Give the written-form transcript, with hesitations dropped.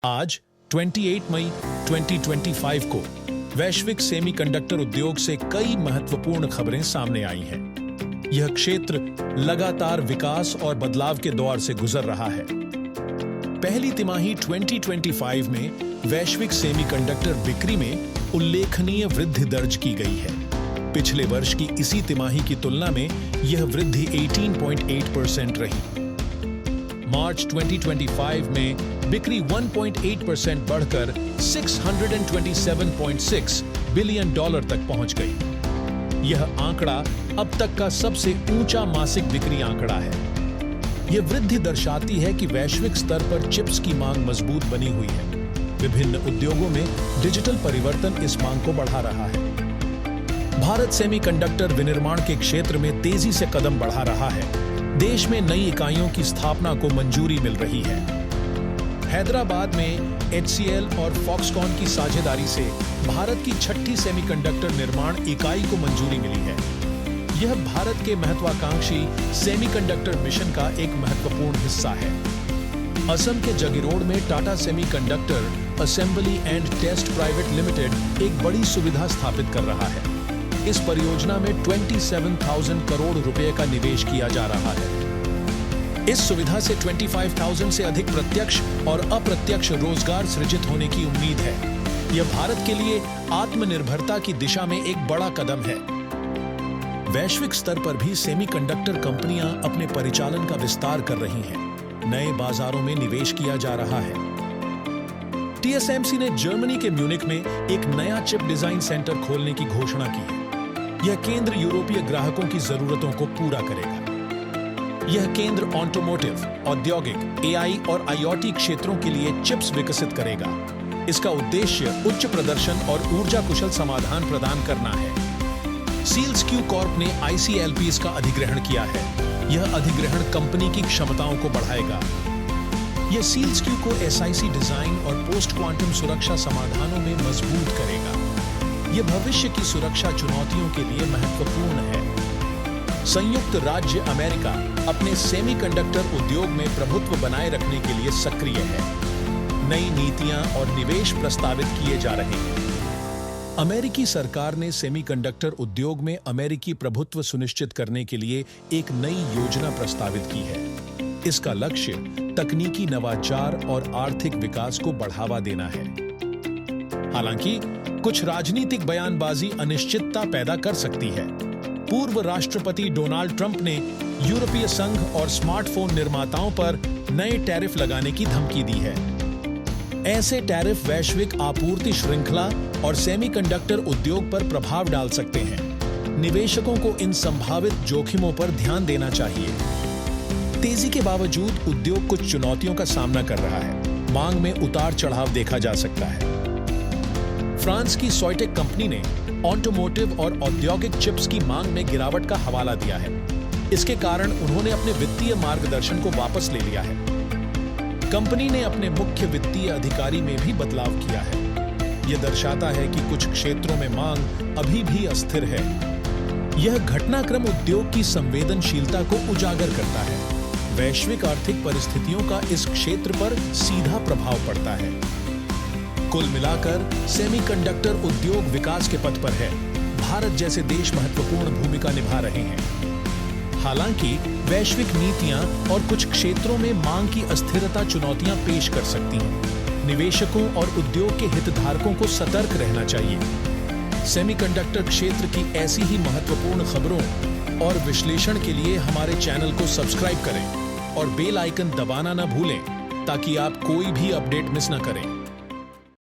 आज 28 मई 2025 को वैश्विक सेमीकंडक्टर उद्योग से कई महत्वपूर्ण खबरें सामने आई हैं। यह क्षेत्र लगातार विकास और बदलाव के दौर से गुजर रहा है। पहली तिमाही 2025 में वैश्विक सेमीकंडक्टर बिक्री में उल्लेखनीय वृद्धि दर्ज की गई है। पिछले वर्ष की इसी तिमाही की तुलना में यह वृद्धि 18.8% रही। मार्च 2025 में बिक्री 1.8% बढ़कर $627.6 बिलियन तक पहुंच गई। यह आंकड़ा अब तक का सबसे ऊंचा मासिक बिक्री आंकड़ा है। यह वृद्धि दर्शाती है कि वैश्विक स्तर पर चिप्स की मांग मजबूत बनी हुई है। विभिन्न उद्योगों में डिजिटल परिवर्तन इस मांग को बढ़ा रहा है। भारत सेमीकंडक्टर विनिर्माण के क्षेत्र में तेजी से कदम बढ़ा रहा है। देश में नई इकाइयों की स्थापना को मंजूरी मिल रही है। हैदराबाद में HCL और फॉक्सकॉन की साझेदारी से भारत की 6ठी सेमीकंडक्टर निर्माण इकाई को मंजूरी मिली है। यह भारत के महत्वाकांक्षी सेमीकंडक्टर मिशन का एक महत्वपूर्ण हिस्सा है। असम के जगीरोड में Tata semiconductor assembly and test private limited एक बड़ी सुविधा स्थापित कर रहा है। इस परियोजना में 27,000 करोड़ रुपए का निवेश किया जा रहा है। इस सुविधा से 25,000 से अधिक प्रत्यक्ष और अप्रत्यक्ष रोजगार सृजित होने की उम्मीद है। यह भारत के लिए आत्मनिर्भरता की दिशा में एक बड़ा कदम है। वैश्विक स्तर पर भी सेमीकंडक्टर कंपनियां अपने परिचालन का विस्तार कर रही हैं। नए बाजारों में निवेश किया जा रहा है। TSMC ने जर्मनी के म्यूनिख में एक नया चिप डिजाइन सेंटर खोलने की घोषणा की है। यह केंद्र यूरोपीय ग्राहकों की जरूरतों को पूरा करेगा। यह केंद्र ऑटोमोटिव, औद्योगिक, AI और IoT क्षेत्रों के लिए चिप्स विकसित करेगा। इसका उद्देश्य उच्च प्रदर्शन और ऊर्जा कुशल समाधान प्रदान करना है। SEALSQ कॉर्प ने ICLPs का अधिग्रहण किया है। यह अधिग्रहण कंपनी की क्षमताओं को बढ़ाएगा। यह SEALSQ को SiC डिजाइन और पोस्ट क्वांटम सुरक्षा समाधानों में मजबूत करेगा। यह भविष्य की सुरक्षा चुनौतियों के लिए महत्वपूर्ण है। संयुक्त राज्य अमेरिका अपने सेमीकंडक्टर उद्योग में प्रभुत्व बनाए रखने के लिए सक्रिय है। नई नीतियां और निवेश प्रस्तावित किए जा रहे हैं। अमेरिकी सरकार ने सेमीकंडक्टर उद्योग में अमेरिकी प्रभुत्व सुनिश्चित करने के लिए एक नई योजना प्रस्तावित की है। इसका लक्ष्य तकनीकी नवाचार और आर्थिक विकास को बढ़ावा देना है। हालांकि कुछ राजनीतिक बयानबाजी अनिश्चितता पैदा कर सकती है। पूर्व राष्ट्रपति डोनाल्ड ट्रंप ने यूरोपीय संघ और स्मार्टफोन निर्माताओं पर नए टैरिफ लगाने की धमकी दी है। ऐसे टैरिफ वैश्विक आपूर्ति श्रृंखला और सेमीकंडक्टर उद्योग पर प्रभाव डाल सकते हैं। निवेशकों को इन संभावित जोखिमों पर ध्यान देना चाहिए। तेजी के बावजूद उद्योग कुछ चुनौतियों का सामना कर रहा है। मांग में उतार चढ़ाव देखा जा सकता है। फ्रांस की सोइटेक कंपनी ने ऑटोमोटिव और औद्योगिक चिप्स की मांग में गिरावट का हवाला दिया है। इसके कारण उन्होंने अपने वित्तीय मार्गदर्शन को वापस ले लिया है। कंपनी ने अपने मुख्य वित्तीय अधिकारी में भी बदलाव किया है। यह दर्शाता है कि कुछ क्षेत्रों में मांग अभी भी अस्थिर है। यह घटनाक्रम उद्योग की संवेदनशीलता को उजागर करता है। वैश्विक आर्थिक परिस्थितियों का इस क्षेत्र पर सीधा प्रभाव पड़ता है। कुल मिलाकर सेमीकंडक्टर उद्योग विकास के पथ पर है। भारत जैसे देश महत्वपूर्ण भूमिका निभा रहे हैं। हालांकि वैश्विक नीतियां और कुछ क्षेत्रों में मांग की अस्थिरता चुनौतियां पेश कर सकती हैं। निवेशकों और उद्योग के हितधारकों को सतर्क रहना चाहिए। सेमीकंडक्टर क्षेत्र की ऐसी ही महत्वपूर्ण खबरों और विश्लेषण के लिए हमारे चैनल को सब्सक्राइब करें और बेल आइकन दबाना न भूलें ताकि आप कोई भी अपडेट मिस न करें।